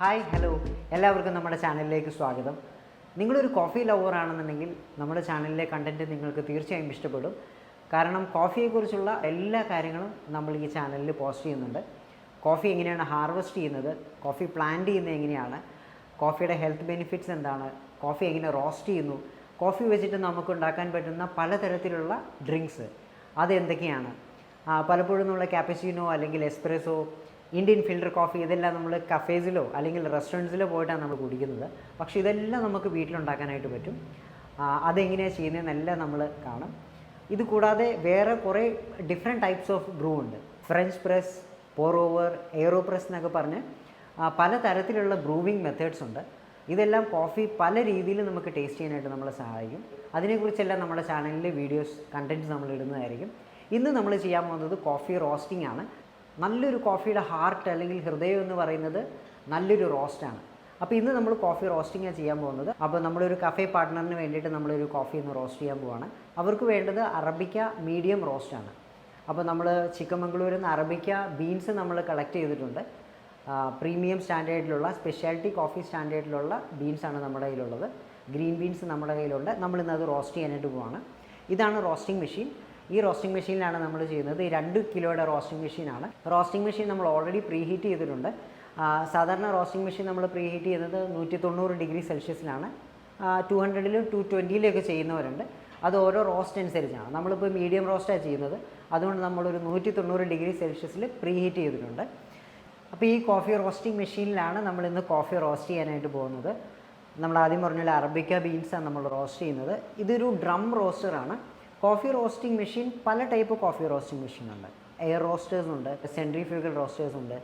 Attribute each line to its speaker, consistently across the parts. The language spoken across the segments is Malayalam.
Speaker 1: ഹായ് ഹലോ എല്ലാവർക്കും നമ്മുടെ ചാനലിലേക്ക് സ്വാഗതം. നിങ്ങളൊരു കോഫി ലവർ ആണെന്നുണ്ടെങ്കിൽ നമ്മുടെ ചാനലിലെ കണ്ടൻറ്റ് നിങ്ങൾക്ക് തീർച്ചയായും ഇഷ്ടപ്പെടും. കാരണം കോഫിയെക്കുറിച്ചുള്ള എല്ലാ കാര്യങ്ങളും നമ്മൾ ഈ ചാനലിൽ പോസ്റ്റ് ചെയ്യുന്നുണ്ട്. കോഫി എങ്ങനെയാണ് ഹാർവെസ്റ്റ് ചെയ്യുന്നത്, കോഫി പ്ലാന്റ് ചെയ്യുന്നത് എങ്ങനെയാണ്, കോഫിയുടെ ഹെൽത്ത് ബെനിഫിറ്റ്സ് എന്താണ്, കോഫി എങ്ങനെ റോസ്റ്റ് ചെയ്യുന്നു, കോഫി വെച്ചിട്ട് നമുക്ക് ഉണ്ടാക്കാൻ പറ്റുന്ന പലതരത്തിലുള്ള ഡ്രിങ്ക്സ് അതെന്തൊക്കെയാണ്, പലപ്പോഴും നമ്മൾ ക്യാപ്പച്ചിനോ അല്ലെങ്കിൽ എസ്പ്രെസോ, ഇന്ത്യൻ ഫിൽറ്റർ കോഫി ഇതെല്ലാം നമ്മൾ കഫേസിലോ അല്ലെങ്കിൽ റെസ്റ്റോറൻറ്റ്സിലോ പോയിട്ടാണ് നമ്മൾ കുടിക്കുന്നത്. പക്ഷേ ഇതെല്ലാം നമുക്ക് വീട്ടിലുണ്ടാക്കാനായിട്ട് പറ്റും. അതെങ്ങനെയാണ് ചെയ്യുന്നതെന്നെല്ലാം നമ്മൾ കാണും. ഇത് കൂടാതെ വേറെ കുറേ ഡിഫറെൻറ്റ് ടൈപ്സ് ഓഫ് ബ്രൂ ഉണ്ട്. ഫ്രഞ്ച് പ്രസ്, പോർ ഓവർ, എയറോ പ്രസ് എന്നൊക്കെ പറഞ്ഞ് പല തരത്തിലുള്ള ബ്രൂവിങ് മെത്തേഡ്സ് ഉണ്ട്. ഇതെല്ലാം കോഫി പല രീതിയിൽ നമുക്ക് ടേസ്റ്റ് ചെയ്യാനായിട്ട് നമ്മളെ സഹായിക്കും. അതിനെക്കുറിച്ചെല്ലാം നമ്മുടെ ചാനലിൽ വീഡിയോസ് കണ്ടൻറ്റ്സ് നമ്മൾ ഇടുന്നതായിരിക്കും. ഇന്ന് നമ്മൾ ചെയ്യാൻ പോകുന്നത് കോഫി റോസ്റ്റിംഗ് ആണ്. നല്ലൊരു കോഫിയുടെ ഹാർട്ട് അല്ലെങ്കിൽ ഹൃദയം എന്ന് പറയുന്നത് നല്ലൊരു റോസ്റ്റാണ്. അപ്പോൾ ഇന്ന് നമ്മൾ കോഫി റോസ്റ്റിംഗാണ് ചെയ്യാൻ പോകുന്നത്. അപ്പോൾ നമ്മളൊരു കഫേ പാർട്ട്ണറിന് വേണ്ടിയിട്ട് നമ്മളൊരു കോഫി ഒന്ന് റോസ്റ്റ് ചെയ്യാൻ പോവാണ്. അവർക്ക് വേണ്ടത് അറബിക്ക മീഡിയം റോസ്റ്റാണ്. അപ്പോൾ നമ്മൾ ചിക്കമംഗളൂരിൽ നിന്ന് അറബിക്ക ബീൻസ് നമ്മൾ കളക്ട് ചെയ്തിട്ടുണ്ട്. പ്രീമിയം സ്റ്റാൻഡേർഡിലുള്ള സ്പെഷ്യാലിറ്റി കോഫി സ്റ്റാൻഡേർഡിലുള്ള ബീൻസാണ് നമ്മുടെ കയ്യിലുള്ളത്. ഗ്രീൻ ബീൻസ് നമ്മുടെ കയ്യിലുണ്ട്. നമ്മളിന്നത് റോസ്റ്റ് ചെയ്യാനായിട്ട് പോവാണ്. ഇതാണ് റോസ്റ്റിംഗ് മെഷീൻ. ഈ റോസ്റ്റിംഗ് മെഷീനിലാണ് നമ്മൾ ചെയ്യുന്നത്. ഈ 2 കിലോയുടെ റോസ്റ്റിംഗ് മെഷീനാണ്. റോസ്റ്റിംഗ് മെഷീൻ നമ്മൾ ഓൾറെഡി പ്രീ ഹീറ്റ് ചെയ്തിട്ടുണ്ട്. സാധാരണ റോസ്റ്റിംഗ് മെഷീൻ നമ്മൾ പ്രീ ഹീറ്റ് ചെയ്യുന്നത് 190 ഡിഗ്രി സെൽഷ്യസിലാണ്. 200-ലും 220-ലൊക്കെ ചെയ്യുന്നവരുണ്ട്. അത് ഓരോ റോസ്റ്റ് അനുസരിച്ചാണ്. നമ്മളിപ്പോൾ മീഡിയം റോസ്റ്റാണ് ചെയ്യുന്നത്. അതുകൊണ്ട് നമ്മളൊരു 190 ഡിഗ്രി സെൽഷ്യസിൽ പ്രീ ഹീറ്റ് ചെയ്തിട്ടുണ്ട്. അപ്പോൾ ഈ കോഫി റോസ്റ്റിംഗ് മെഷീനിലാണ് നമ്മളിന്ന് കോഫി റോസ്റ്റ് ചെയ്യാനായിട്ട് പോകുന്നത്. നമ്മൾ ആദ്യം പറഞ്ഞ അറബിക്ക ബീൻസാണ് നമ്മൾ റോസ്റ്റ് ചെയ്യുന്നത്. ഇതൊരു ഡ്രം റോസ്റ്ററാണ്. കോഫി റോസ്റ്റിംഗ് മെഷീൻ പല ടൈപ്പ് കോഫി റോസ്റ്റിംഗ് മെഷീനുണ്ട്. എയർ റോസ്റ്റേഴ്സ് ഉണ്ട്, സെൻട്രിഫ്യൂഗൽ റോസ്റ്റേഴ്സ് ഉണ്ട്.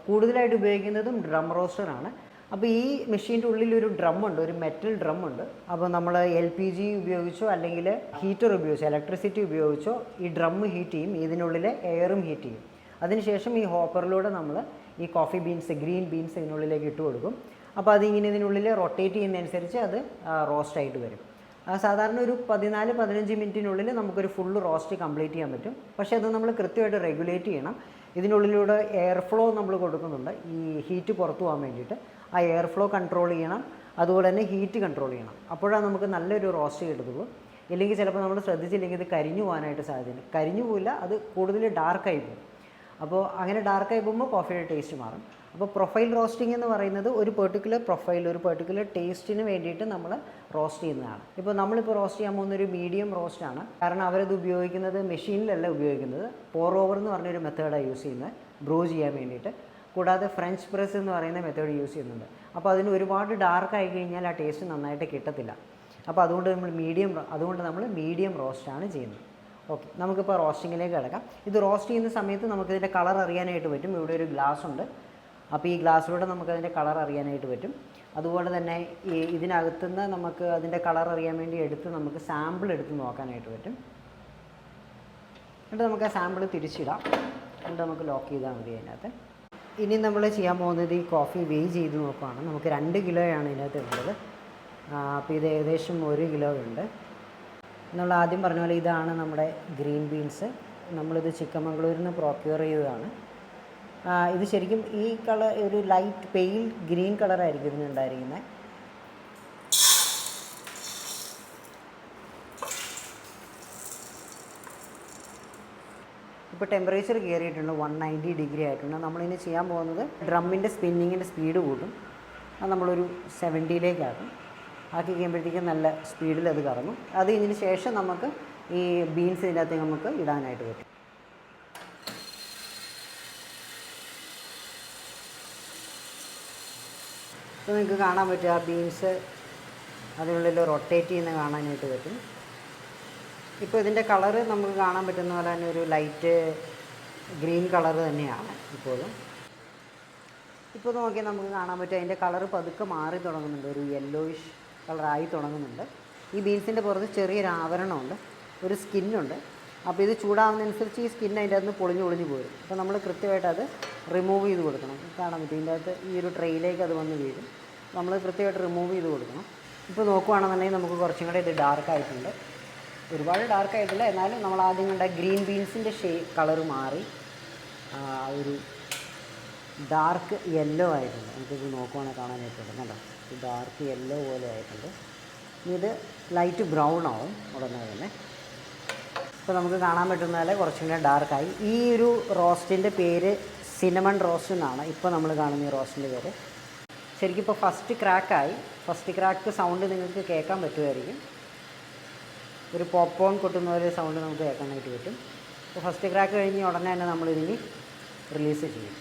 Speaker 1: കൂടുതലായിട്ട് ഉപയോഗിക്കുന്നതും ഡ്രം റോസ്റ്ററാണ്. അപ്പോൾ ഈ മെഷീൻ്റെ ഉള്ളിൽ ഒരു ഡ്രമ്മുണ്ട്, ഒരു മെറ്റൽ ഡ്രമ്മുണ്ട്. അപ്പോൾ നമ്മൾ LPG ഉപയോഗിച്ചോ അല്ലെങ്കിൽ ഹീറ്റർ ഉപയോഗിച്ചോ ഇലക്ട്രിസിറ്റി ഉപയോഗിച്ചോ ഈ ഡ്രം ഹീറ്റ് ചെയ്യും. ഇതിനുള്ളിൽ എയറും ഹീറ്റ് ചെയ്യും. അതിനുശേഷം ഈ ഹോപ്പറിലൂടെ നമ്മൾ ഈ കോഫി ബീൻസ്, ഗ്രീൻ ബീൻസ് ഇതിനുള്ളിലേക്ക് ഇട്ട് കൊടുക്കും. അപ്പോൾ അതിങ്ങനെ ഇതിനുള്ളിൽ റൊട്ടേറ്റ് ചെയ്യുന്നതനുസരിച്ച് അത് റോസ്റ്റായിട്ട് വരും. സാധാരണ ഒരു 14-15 മിനിറ്റിനുള്ളിൽ നമുക്കൊരു ഫുള്ള് റോസ്റ്റ് കംപ്ലീറ്റ് ചെയ്യാൻ പറ്റും. പക്ഷേ അത് നമ്മൾ കൃത്യമായിട്ട് റെഗുലേറ്റ് ചെയ്യണം. ഇതിനുള്ളിലൂടെ എയർ ഫ്ലോ നമ്മൾ കൊടുക്കുന്നുണ്ട് ഈ ഹീറ്റ് പുറത്തു പോകാൻ വേണ്ടിയിട്ട്. ആ എയർ ഫ്ലോ കൺട്രോൾ ചെയ്യണം, അതുപോലെ തന്നെ ഹീറ്റ് കൺട്രോൾ ചെയ്യണം. അപ്പോഴാണ് നമുക്ക് നല്ലൊരു റോസ്റ്റ് കിട്ടുള്ളൂ. ഇല്ലെങ്കിൽ ചിലപ്പോൾ നമ്മൾ ശ്രദ്ധിച്ചില്ലെങ്കിൽ ഇത് കരിഞ്ഞു പോകാനായിട്ട് സാധ്യതയുണ്ട്. കരിഞ്ഞു പോയില്ല, അത് കൂടുതൽ ഡാർക്കായി പോകും. അപ്പോൾ അങ്ങനെ ഡാർക്കായി പോകുമ്പോൾ കോഫിയുടെ ടേസ്റ്റ് മാറും. അപ്പോൾ പ്രൊഫൈൽ റോസ്റ്റിംഗ് എന്ന് പറയുന്നത് ഒരു പെർട്ടിക്കുലർ പ്രൊഫൈൽ, ഒരു പെർട്ടിക്കുലർ ടേസ്റ്റിന് വേണ്ടിയിട്ട് നമ്മൾ റോസ്റ്റ് ചെയ്യുന്നതാണ്. ഇപ്പോൾ നമ്മളിപ്പോൾ റോസ്റ്റ് ചെയ്യാൻ പോകുന്നൊരു മീഡിയം റോസ്റ്റാണ്. കാരണം അവരത് ഉപയോഗിക്കുന്നത് മെഷീനിലല്ല ഉപയോഗിക്കുന്നത്, പോർ ഓവർ എന്ന് പറഞ്ഞൊരു മെത്തേഡാണ് യൂസ് ചെയ്യുന്നത് ബ്രൂ ചെയ്യാൻ വേണ്ടിയിട്ട്. കൂടാതെ ഫ്രഞ്ച് പ്രസ് എന്ന് പറയുന്ന മെത്തേഡ് യൂസ് ചെയ്യുന്നുണ്ട്. അപ്പോൾ അതിന് ഒരുപാട് ഡാർക്കായി കഴിഞ്ഞാൽ ആ ടേസ്റ്റ് നന്നായിട്ട് കിട്ടത്തില്ല. അപ്പോൾ അതുകൊണ്ട് നമ്മൾ മീഡിയം റോസ്റ്റാണ് ചെയ്യുന്നത്. ഓക്കെ, നമുക്കിപ്പോൾ റോസ്റ്റിങ്ങിലേക്ക് കിടക്കാം. ഇത് റോസ്റ്റ് ചെയ്യുന്ന സമയത്ത് നമുക്കിതിൻ്റെ കളർ അറിയാനായിട്ട് പറ്റും. ഇവിടെ ഒരു ഗ്ലാസ് ഉണ്ട്. അപ്പോൾ ഈ ഗ്ലാസ്സിലൂടെ നമുക്കതിൻ്റെ കളർ അറിയാനായിട്ട് പറ്റും. അതുപോലെ തന്നെ ഇതിനകത്തുനിന്ന് നമുക്ക് അതിൻ്റെ കളർ അറിയാൻ വേണ്ടി നമുക്ക് സാമ്പിൾ എടുത്ത് നോക്കാനായിട്ട് പറ്റും. എന്നിട്ട് നമുക്ക് ആ സാമ്പിൾ തിരിച്ചിടാം. എന്നിട്ട് നമുക്ക് ലോക്ക് ചെയ്താൽ മതി അതിനകത്ത്. ഇനി നമ്മൾ ചെയ്യാൻ പോകുന്നത് ഈ കോഫി വെയ് ചെയ്ത് നോക്കുകയാണ്. നമുക്ക് 2 കിലോയാണ് ഇതിനകത്ത് ഉള്ളത്. അപ്പോൾ ഇത് ഏകദേശം 1 കിലോ ഉണ്ട്. നമ്മൾ ആദ്യം പറഞ്ഞ പോലെ ഇതാണ് നമ്മുടെ ഗ്രീൻ ബീൻസ്. നമ്മളിത് ചിക്കമംഗളൂരിൽ നിന്ന് പ്രൊക്യൂർ ചെയ്തതാണ്. ഇത് ശരിക്കും ഈ കളർ ഒരു ലൈറ്റ് പെയിൽ ഗ്രീൻ കളറായിരിക്കും ഇതിനുണ്ടായിരിക്കുന്നത്. ഇപ്പോൾ ടെമ്പറേച്ചർ കയറിയിട്ടുണ്ട്, 190 ഡിഗ്രി ആയിട്ടുണ്ട്. നമ്മളിനി ചെയ്യാൻ പോകുന്നത് ഡ്രമ്മിൻ്റെ സ്പിന്നിങ്ങിൻ്റെ സ്പീഡ് കൂട്ടും. അത് നമ്മളൊരു 70-ലേക്കാക്കും. ആക്കി കഴിയുമ്പോഴത്തേക്കും നല്ല സ്പീഡിൽ അത് കറങ്ങും. അത് ഇതിന് ശേഷം നമുക്ക് ഈ ബീൻസ് ഇതിനകത്ത് നമുക്ക് ഇടാനായിട്ട് പറ്റും. ഇപ്പോൾ നിങ്ങൾക്ക് കാണാൻ പറ്റും ആ ബീൻസ് അതിനുള്ളിൽ റൊട്ടേറ്റ് ചെയ്യുന്ന കാണാനായിട്ട് പറ്റും. ഇപ്പോൾ ഇതിൻ്റെ കളറ് നമുക്ക് കാണാൻ പറ്റുന്ന പോലെ തന്നെ ഒരു ലൈറ്റ് ഗ്രീൻ കളർ തന്നെയാണ് ഇപ്പോഴും. ഇപ്പോൾ നോക്കിയാൽ നമുക്ക് കാണാൻ പറ്റും അതിൻ്റെ കളറ് പതുക്കെ മാറി തുടങ്ങുന്നുണ്ട്, ഒരു യെല്ലോയിഷ് കളറായി തുടങ്ങുന്നുണ്ട്. ഈ ബീൻസിൻ്റെ പുറത്ത് ചെറിയൊരു ആവരണമുണ്ട്, ഒരു സ്കിന്നുണ്ട്. അപ്പോൾ ഇത് ചൂടാവുന്നതനുസരിച്ച് ഈ സ്കിൻ അതിൻ്റെ അകത്ത് പൊളിഞ്ഞു പോരും. അപ്പോൾ നമ്മൾ കൃത്യമായിട്ട് അത് റിമൂവ് ചെയ്ത് കൊടുക്കണം. കാണാൻ പറ്റും ഇതിൻ്റെ അകത്ത് ഈ ഒരു ട്രെയിലേക്ക് അത് വന്ന് വീഴും. നമ്മൾ കൃത്യമായിട്ട് റിമൂവ് ചെയ്ത് കൊടുക്കണം. ഇപ്പോൾ നോക്കുകയാണെന്നുണ്ടെങ്കിൽ നമുക്ക് കുറച്ചും കൂടെ ഇത് ഡാർക്കായിട്ടുണ്ട്. ഒരുപാട് ഡാർക്കായിട്ടില്ല, എന്നാലും നമ്മൾ ആദ്യം കണ്ട ഗ്രീൻ ബീൻസിൻ്റെ കളറ് മാറി ഒരു ഡാർക്ക് യെല്ലോ ആയിട്ടുണ്ട്. നമുക്കിത് നോക്കുവാണെങ്കിൽ കാണാനായിട്ട് പറ്റും കേട്ടോ. ഇത് ഡാർക്ക് യെല്ലോ പോലെ ആയിട്ടുണ്ട്. ഇനി ഇത് ലൈറ്റ് ബ്രൗൺ ആവും ഉടനെ തന്നെ. ഇപ്പോൾ നമുക്ക് കാണാൻ പറ്റുന്ന പോലെ കുറച്ചും കൂടെ ഡാർക്കായി. ഈ ഒരു റോസ്റ്റിൻ്റെ പേര് സിനമൺ റോസ്റ്റ് എന്നാണ് ഇപ്പോൾ നമ്മൾ കാണുന്ന ഈ റോസ്റ്റിൻ്റെ പേര്. ശരിക്കും ഇപ്പോൾ ഫസ്റ്റ് ക്രാക്കായി. ഫസ്റ്റ് ക്രാക്ക് സൗണ്ട് നിങ്ങൾക്ക് കേൾക്കാൻ പറ്റുമായിരിക്കും. ഒരു പോപ്കോൺ കൊട്ടുന്ന പോലെ സൗണ്ട് നമുക്ക് കേൾക്കാനായിട്ട് പറ്റും. അപ്പോൾ ഫസ്റ്റ് ക്രാക്ക് കഴിഞ്ഞ് ഉടനെ തന്നെ നമ്മളിതിന് റിലീസ് ചെയ്യും.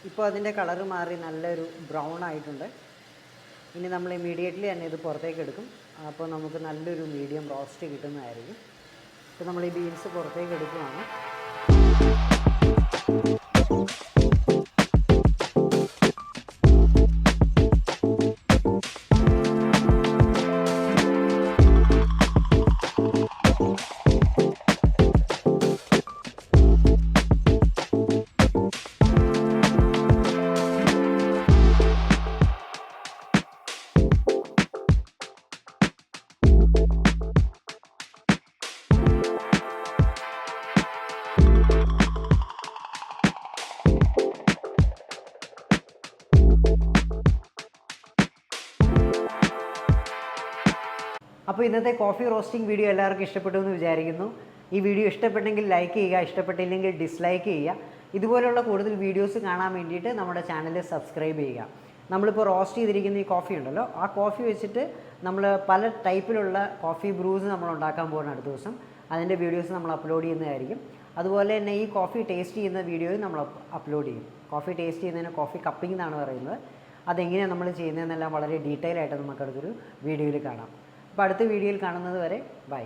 Speaker 1: ഇപ്പോൾ അതിൻ്റെ കളറ് മാറി നല്ലൊരു ബ്രൗൺ ആയിട്ടുണ്ട്. ഇനി നമ്മൾ ഇമീഡിയറ്റ്ലി തന്നെ ഇത് പുറത്തേക്ക് എടുക്കും. അപ്പോൾ നമുക്ക് നല്ലൊരു മീഡിയം റോസ്റ്റ് കിട്ടുന്നതായിരിക്കും. ഇപ്പോൾ നമ്മൾ ഈ ബീൻസ് പുറത്തേക്ക് എടുക്കുകയാണ്. അപ്പോൾ ഇന്നത്തെ കോഫി റോസ്റ്റിംഗ് വീഡിയോ എല്ലാവർക്കും ഇഷ്ടപ്പെട്ടു എന്ന് വിചാരിക്കുന്നു. ഈ വീഡിയോ ഇഷ്ടപ്പെട്ടെങ്കിൽ ലൈക്ക് ചെയ്യുക, ഇഷ്ടപ്പെട്ടില്ലെങ്കിൽ ഡിസ്ലൈക്ക് ചെയ്യുക. ഇതുപോലുള്ള കൂടുതൽ വീഡിയോസ് കാണാൻ വേണ്ടിയിട്ട് നമ്മുടെ ചാനൽ സബ്സ്ക്രൈബ് ചെയ്യുക. നമ്മളിപ്പോൾ റോസ്റ്റ് ചെയ്തിരിക്കുന്ന ഈ കോഫി ഉണ്ടല്ലോ, ആ കോഫി വെച്ചിട്ട് നമ്മൾ പല ടൈപ്പിലുള്ള കോഫി ബ്രൂസ് നമ്മൾ ഉണ്ടാക്കാൻ പോകുന്ന അടുത്ത ദിവസം. അതിൻ്റെ വീഡിയോസ് നമ്മൾ അപ്ലോഡ് ചെയ്യുന്നതായിരിക്കും. അതുപോലെ തന്നെ ഈ കോഫി ടേസ്റ്റ് ചെയ്യുന്ന വീഡിയോയും നമ്മൾ അപ്ലോഡ് ചെയ്യും. കോഫി ടേസ്റ്റ് ചെയ്യുന്നതിന് കോഫി കപ്പിംഗ് എന്നാണ് പറയുന്നത്. അതെങ്ങനെയാണ് നമ്മൾ ചെയ്യുന്നതെന്നെല്ലാം വളരെ ഡീറ്റെയിൽ ആയിട്ട് നമുക്ക് അടുത്തൊരു വീഡിയോയിൽ കാണാം. അപ്പോൾ അടുത്ത വീഡിയോയിൽ കാണുന്നത് വരെ ബൈ.